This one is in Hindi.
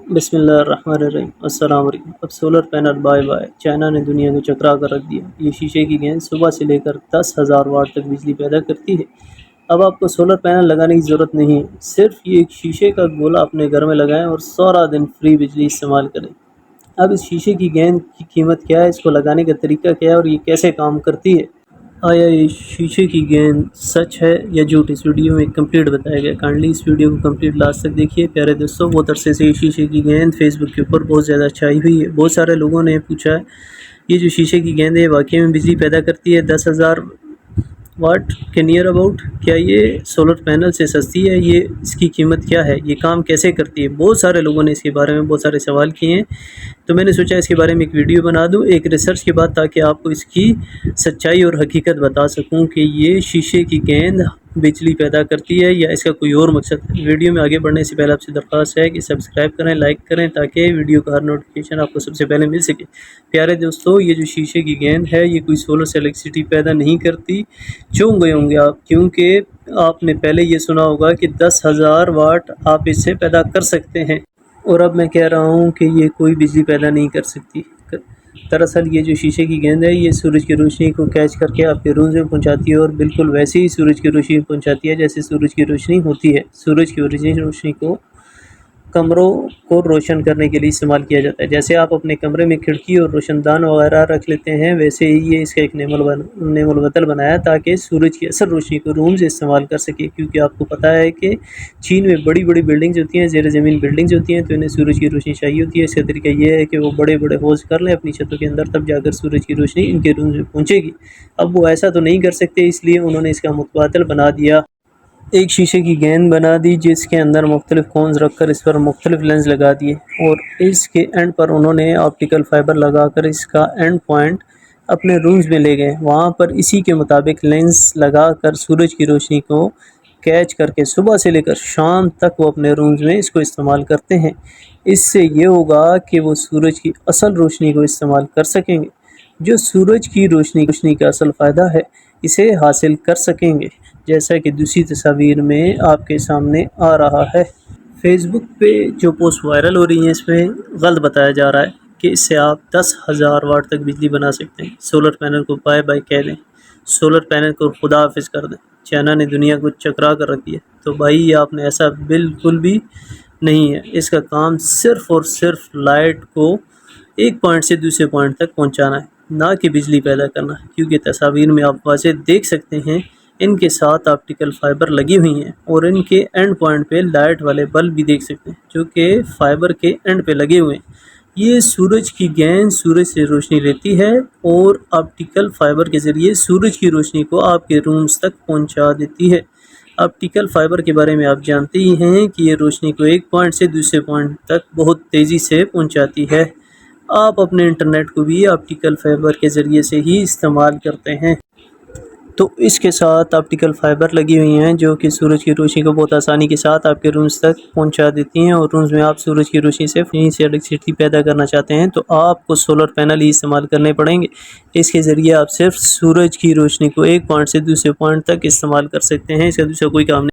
बिस्मिल्लाहिर्रहमानिर्रहीम। अस्सलाम वालेकुम। अब solar panel bye bye. China ने दुनिया को चकरा कर रख दिया। ये शीशे की गेंद सुबह से लेकर 10,000 वाट तक बिजली पैदा करती है। अब आपको सोलर पैनल लगाने की ज़रूरत नहीं है। सिर्फ ये एक शीशे का गोला अपने घर में लगाएं और सारा दिन फ्री बिजली इस्तेमाल करें। अब इस शीशे की गेंद की कीमत क्या है, इसको लगाने का तरीका क्या है और ये कैसे काम करती है? आया ये शीशे की गेंद सच है या झूठ, इस वीडियो में कंप्लीट बताया गया। काइंडली इस वीडियो को कंप्लीट लास्ट तक देखिए। प्यारे दोस्तों, बहुत अरसे से ये शीशे की गेंद फेसबुक के ऊपर बहुत ज़्यादा छाई हुई है। बहुत सारे लोगों ने पूछा है ये जो शीशे की गेंद है वाकई में बिजली पैदा करती है 10,000 वाट के नियर अबाउट? क्या ये सोलर पैनल से सस्ती है? ये इसकी कीमत क्या है? ये काम कैसे करती है? बहुत सारे लोगों ने इसके बारे में बहुत सारे सवाल किए हैं, तो मैंने सोचा इसके बारे में एक वीडियो बना दूं एक रिसर्च के बाद, ताकि आपको इसकी सच्चाई और हकीकत बता सकूं कि ये शीशे की गेंद बिजली पैदा करती है या इसका कोई और मकसद है। वीडियो में आगे बढ़ने से पहले आपसे दरख्वास्त है कि सब्सक्राइब करें, लाइक करें, ताकि वीडियो का हर नोटिफिकेशन आपको सबसे पहले मिल सके। प्यारे दोस्तों, ये जो शीशे की गेंद है ये कोई सोलर से इलेक्ट्रिसिटी पैदा नहीं करती। चूक गए होंगे आप, क्योंकि आपने पहले ये सुना होगा कि 10,000 वाट आप इससे पैदा कर सकते हैं, और अब मैं कह रहा हूँ कि ये कोई बिजली पैदा नहीं कर सकती। दरअसल ये जो शीशे की गेंद है ये सूरज की रोशनी को कैच करके आपके रूम में पहुंचाती है, और बिल्कुल वैसे ही सूरज की रोशनी पहुंचाती है जैसे सूरज की रोशनी होती है। सूरज की रोशनी को कमरों को रोशन करने के लिए इस्तेमाल किया जाता है। जैसे आप अपने कमरे में खिड़की और रोशनदान वगैरह रख लेते हैं, वैसे ही ये इसका एक नेमल वतल बनाया ताकि सूरज की असल रोशनी को रूम से इस्तेमाल कर सके। क्योंकि आपको पता है कि चीन में बड़ी बड़ी बिल्डिंग्स होती हैं, ज़ेर ज़मीन बिल्डिंग्स होती हैं, तो इन्हें सूरज की रोशनी चाहिए होती है। इसका तरीका ये है कि वो बड़े बड़े होल्स कर लें अपनी छतों के अंदर, तब जाकर सूरज की रोशनी इनके रूम में पहुँचेगी। अब वो ऐसा तो नहीं कर सकते, इसलिए उन्होंने इसका मुतबादल बना दिया। एक शीशे की गेंद बना दी जिसके अंदर मुख्तलिफ कोन्स रखकर इस पर मुख्तलिफ लेंस लगा दिए, और इसके एंड पर उन्होंने ऑप्टिकल फाइबर लगाकर इसका एंड पॉइंट अपने रूम्स में ले गए। वहाँ पर इसी के मुताबिक लेंस लगाकर सूरज की रोशनी को कैच करके सुबह से लेकर शाम तक वो अपने रूम्स में इसको इस्तेमाल करते हैं। इससे ये होगा कि वो सूरज की असल रोशनी को इस्तेमाल कर सकेंगे। जो सूरज की रोशनी का असल फ़ायदा है इसे हासिल कर सकेंगे, जैसा कि दूसरी तस्वीर में आपके सामने आ रहा है। फेसबुक पे जो पोस्ट वायरल हो रही हैं इसमें गलत बताया जा रहा है कि इससे आप 10,000 वाट तक बिजली बना सकते हैं। सोलर पैनल को बाय बाय कह दें, सोलर पैनल को खुदा हाफिज़ कर दें। चाइना ने दुनिया को चकरा कर रख दिया। तो भाई आपने ऐसा बिल्कुल भी नहीं है। इसका काम सिर्फ़ और सिर्फ लाइट को एक पॉइंट से दूसरे पॉइंट तक पहुंचाना है, ना कि बिजली पैदा करना। क्योंकि तस्वीर में आप वाज़ेह देख सकते हैं इनके साथ ऑप्टिकल फाइबर लगी हुई हैं, और इनके एंड पॉइंट पे लाइट वाले बल्ब भी देख सकते हैं जो कि फाइबर के एंड पे लगे हुए हैं। ये सूरज की गेंद सूरज से रोशनी लेती है और ऑप्टिकल फाइबर के ज़रिए सूरज की रोशनी को आपके रूम्स तक पहुंचा देती है। ऑप्टिकल फाइबर के बारे में आप जानते ही हैं कि ये रोशनी को एक पॉइंट से दूसरे पॉइंट तक बहुत तेज़ी से पहुंचाती है। आप अपने इंटरनेट को भी ऑप्टिकल फाइबर के ज़रिए से ही इस्तेमाल करते हैं। तो इसके साथ ऑप्टिकल फाइबर लगी हुई हैं जो कि सूरज की रोशनी को बहुत आसानी के साथ आपके रूम्स तक पहुंचा देती हैं, और रूम्स में आप सूरज की रोशनी से इलेक्ट्रिसिटी पैदा करना चाहते हैं तो आपको सोलर पैनल ही इस्तेमाल करने पड़ेंगे। इसके ज़रिए आप सिर्फ सूरज की रोशनी को एक पॉइंट से दूसरे पॉइंट तक इस्तेमाल कर सकते हैं। इसका दूसरा कोई काम नहीं।